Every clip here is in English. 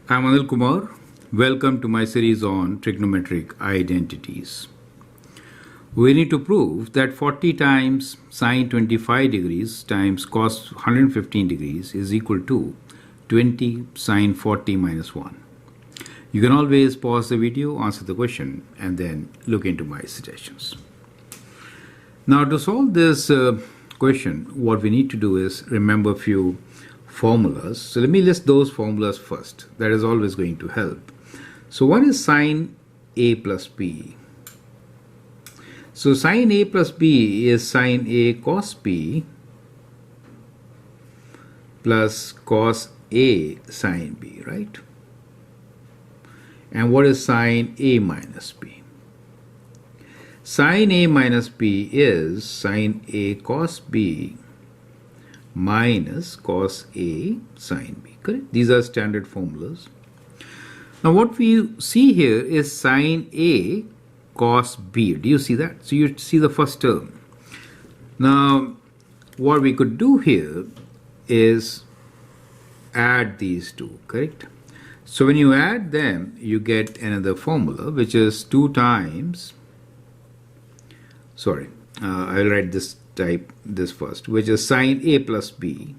I'm Anil Kumar. Welcome to my series on trigonometric identities. We need to prove that 40 times sine 25 degrees times cos 115 degrees is equal to 20 sine 40 minus 1. You can always pause the video, answer the question, and then look into my suggestions. Now, to solve this question, what we need to do is remember a few formulas. So let me list those formulas first. That is always going to help. So one is sine A plus B. So sine A plus B is sine A cos B plus cos A sine B, right? And what is sine A minus B? Sine A minus B is sine A cos B minus cos A sine B, correct? These are standard formulas. Now what we see here is sine A cos B. Do you see that? So you see the first term. Now what we could do here is add these two, correct? So when you add them, you get another formula, which is 2 times, I'll write this first, which is sine A plus B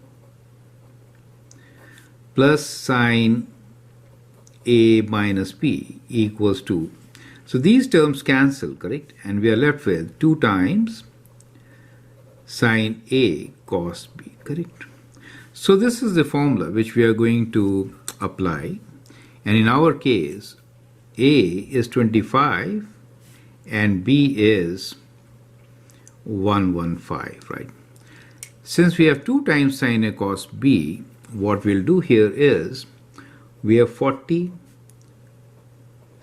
plus sine A minus B equals 2. So these terms cancel, correct? And we are left with 2 times sine A cos B, correct? So this is the formula which we are going to apply. And in our case, A is 25 and B is 115, right? Since we have 2 times sine A cos B, what we'll do here is we have 40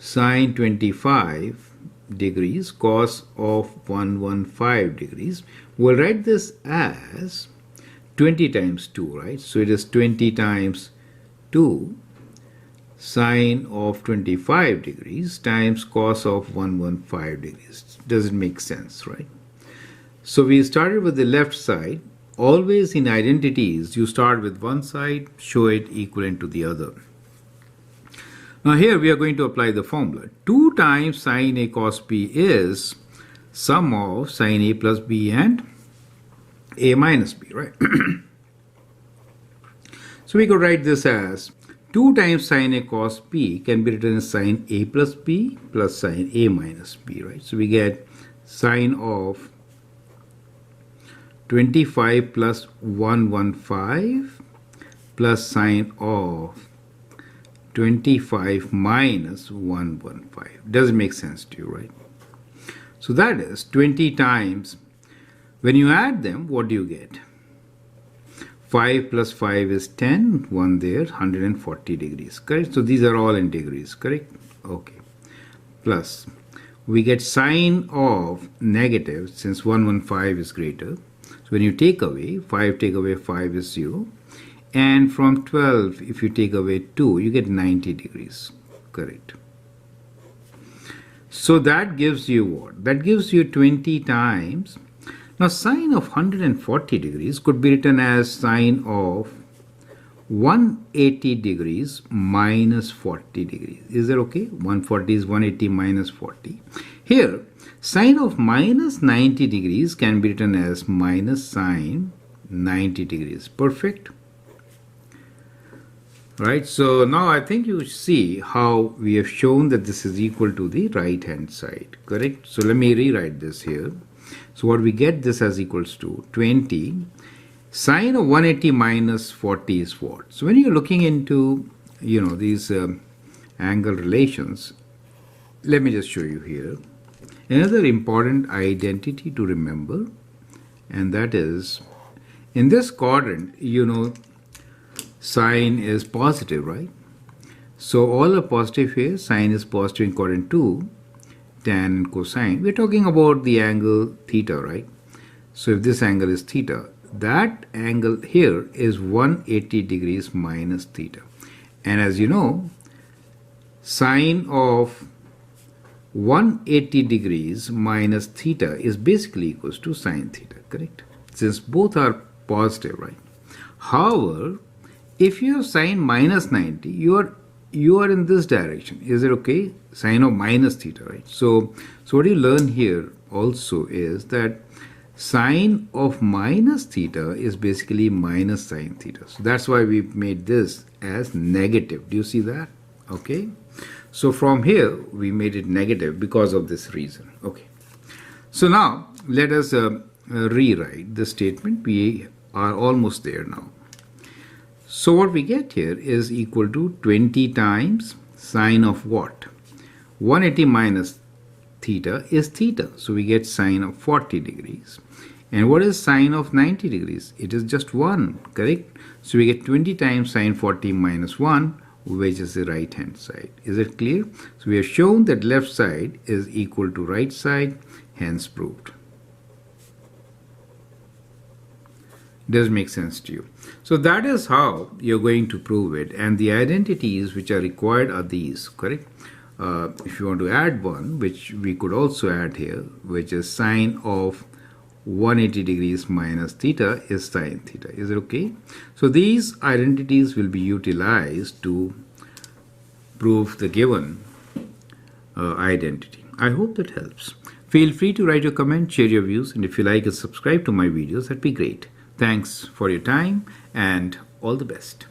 sine 25 degrees cos of 115 degrees. We'll write this as 20 times 2, right? So it is 20 times 2 sine of 25 degrees times cos of 115 degrees. Does it make sense, right? So we started with the left side. Always in identities, you start with one side, show it equivalent to the other. Now here we are going to apply the formula. 2 times sine A cos B is sum of sine A plus B and A minus B, right? So we could write this as 2 times sine A cos B can be written as sine A plus B plus sine A minus B, right? So we get sine of 25 plus 115 plus sine of 25 minus 115. Does it make sense to you, right? So that is 20 times. When you add them, what do you get? 5 plus 5 is 10, 1 there, 140 degrees, correct? So these are all in degrees, correct? Okay. Plus, we get sine of negative, since 115 is greater. So when you take away 5 is 0. And from 12, if you take away 2, you get 90 degrees, correct? So that gives you what? That gives you 20 times. Now sine of 140 degrees could be written as sine of 180 degrees minus 40 degrees. Is that okay? 140 is 180 minus 40. Here, sine of minus 90 degrees can be written as minus sine 90 degrees. Perfect. Right, so now I think you see how we have shown that this is equal to the right hand side, correct? So let me rewrite this here. So what we get this as equals to 20 sine of 180 minus 40 is what? So when you're looking into, these angle relations, let me just show you here. Another important identity to remember, and that is in this quadrant, sine is positive, right? So all are positive here. Sine is positive in quadrant 2, tan and cosine. We're talking about the angle theta, right? So if this angle is theta, that angle here is 180 degrees minus theta. And as you know, sine of 180 degrees minus theta is basically equals to sine theta, correct? Since both are positive, right? However, if you have sine minus 90, you are you are in this direction. Is it okay? Sine of minus theta, right? So what you learn here also is that sine of minus theta is basically minus sine theta. So that's why we made this as negative. Do you see that? Okay. So from here, we made it negative because of this reason. Okay. So now, let us rewrite the statement. We are almost there now. So what we get here is equal to 20 times sine of what? 180 minus theta is theta. So we get sine of 40 degrees. And what is sine of 90 degrees? It is just 1, correct? So we get 20 times sine 40 minus 1, which is the right hand side. Is it clear? So we have shown that left side is equal to right side, hence proved. Does make sense to you? So that is how you're going to prove it, and the identities which are required are these, correct? If you want to add one, which we could also add here, which is sine of 180 degrees minus theta is sine theta. Is it okay? So these identities will be utilized to prove the given identity. I hope that helps. Feel free to write your comment, share your views, and if you like and subscribe to my videos, that'd be great. Thanks for your time and all the best.